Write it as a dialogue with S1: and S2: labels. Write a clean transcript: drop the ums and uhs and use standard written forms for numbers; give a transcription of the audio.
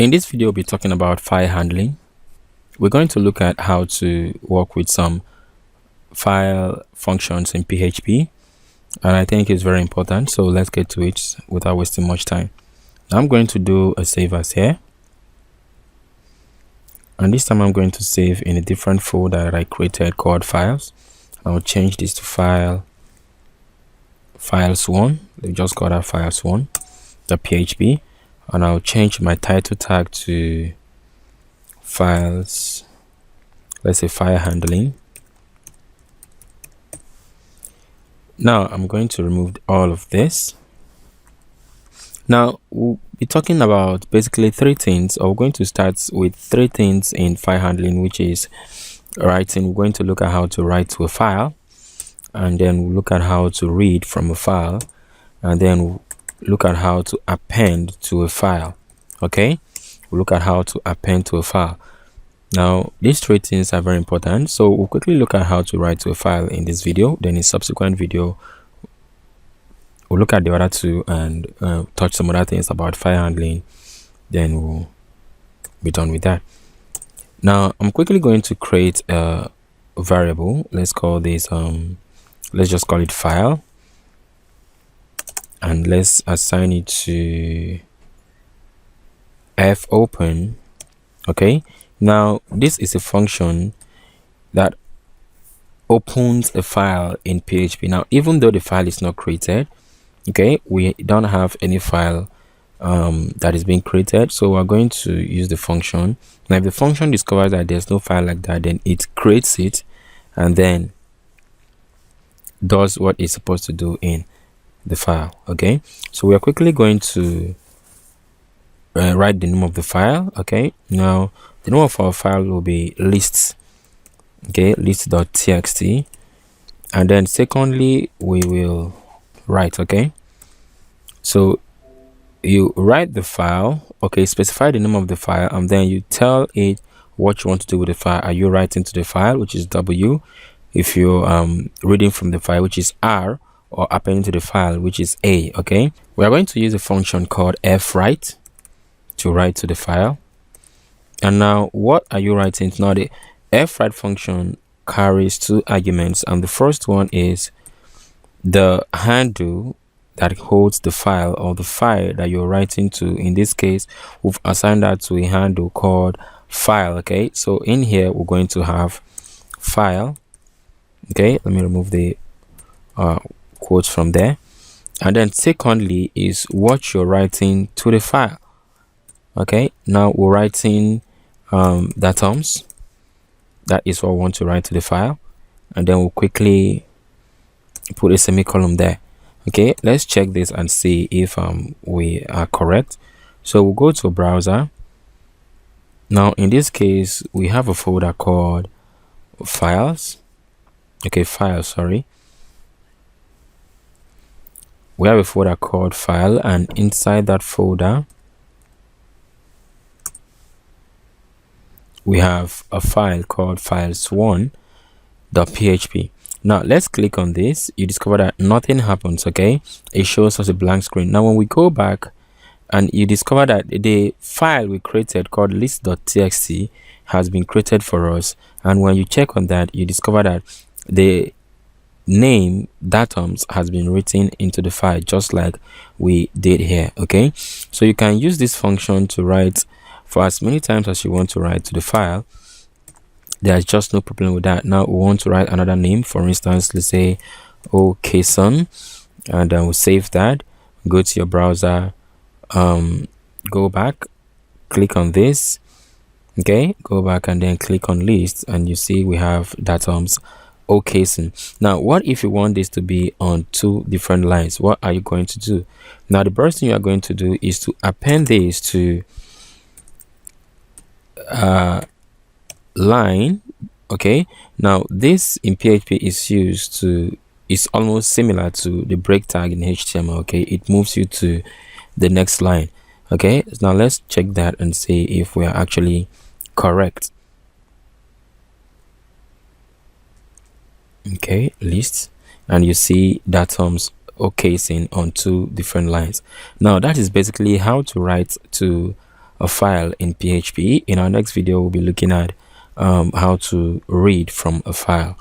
S1: In this video, we'll be talking about file handling. We're going to look at how to work with some file functions in PHP, and I think it's very important. So let's get to it without wasting much time. Now I'm going to do a save as here, and this time I'm going to save in a different folder that I created called files. I'll change this to files1. They just call that files1, the PHP, and I'll change my title tag to files, let's say file handling. Now I'm going to remove all of this. Now we'll be talking about basically three things, or we're going to start with three things in file handling, which is writing. We're going to look at how to write to a file, and then we'll look at how to read from a file, and then we'll look at how to append to a file. Okay, we'll look at how to append to a file. Now these three things are very important, so we'll quickly look at how to write to a file in this video. Then in subsequent video we'll look at the other two and touch some other things about file handling, then we'll be done with that. Now I'm quickly going to create a variable. Let's call this let's just call it file, and let's assign it to fopen. Okay, now this is a function that opens a file in PHP. Now even though the file is not created, okay, we don't have any file that is being created, so we're going to use the function. Now if the function discovers that there's no file like that, then it creates it and then does what it's supposed to do in the file. Okay, so we are quickly going to write the name of the file. Okay, now the name of our file will be lists. Okay, list.txt, and then secondly we will write. Okay, so you write the file, okay, specify the name of the file, and then you tell it what you want to do with the file. Are you writing to the file, which is W, if you're reading from the file, which is R, or appending to the file, which is A. Okay, we are going to use a function called fwrite to write to the file. And now what are you writing? Now the fwrite function carries two arguments, and the first one is the handle that holds the file, or the file that you're writing to. In this case, we've assigned that to a handle called file. Okay, so in here we're going to have file. Okay, let me remove the quotes from there. And then secondly is what you're writing to the file. Okay, now we're writing datums. That is what we want to write to the file, and then we'll quickly put a semicolon there. Okay, let's check this and see if we are correct. So we'll go to a browser. Now in this case we have a folder called files. Okay, files, sorry. We have a folder called file, and inside that folder we have a file called files1.php. Now let's click on this. You discover that nothing happens. Okay, it shows us a blank screen. Now when we go back, and you discover that the file we created called list.txt has been created for us, and when you check on that, you discover that the name datums has been written into the file, just like we did here. Okay, so you can use this function to write for as many times as you want to write to the file. There's just no problem with that. Now we want to write another name. For instance, let's say OKson, and then we'll save that. Go to your browser, go back, click on this. Okay, go back and then click on list, and you see we have datums OKson. Now what if you want this to be on two different lines? What are you going to do? Now the first thing you are going to do is to append this to line. Okay, now this in PHP is almost similar to the break tag in HTML. Okay, it moves you to the next line. Okay, now let's check that and see if we are actually correct. Okay, list, and you see datums OKson on two different lines. Now that is basically how to write to a file in PHP. In our next video, we'll be looking at how to read from a file.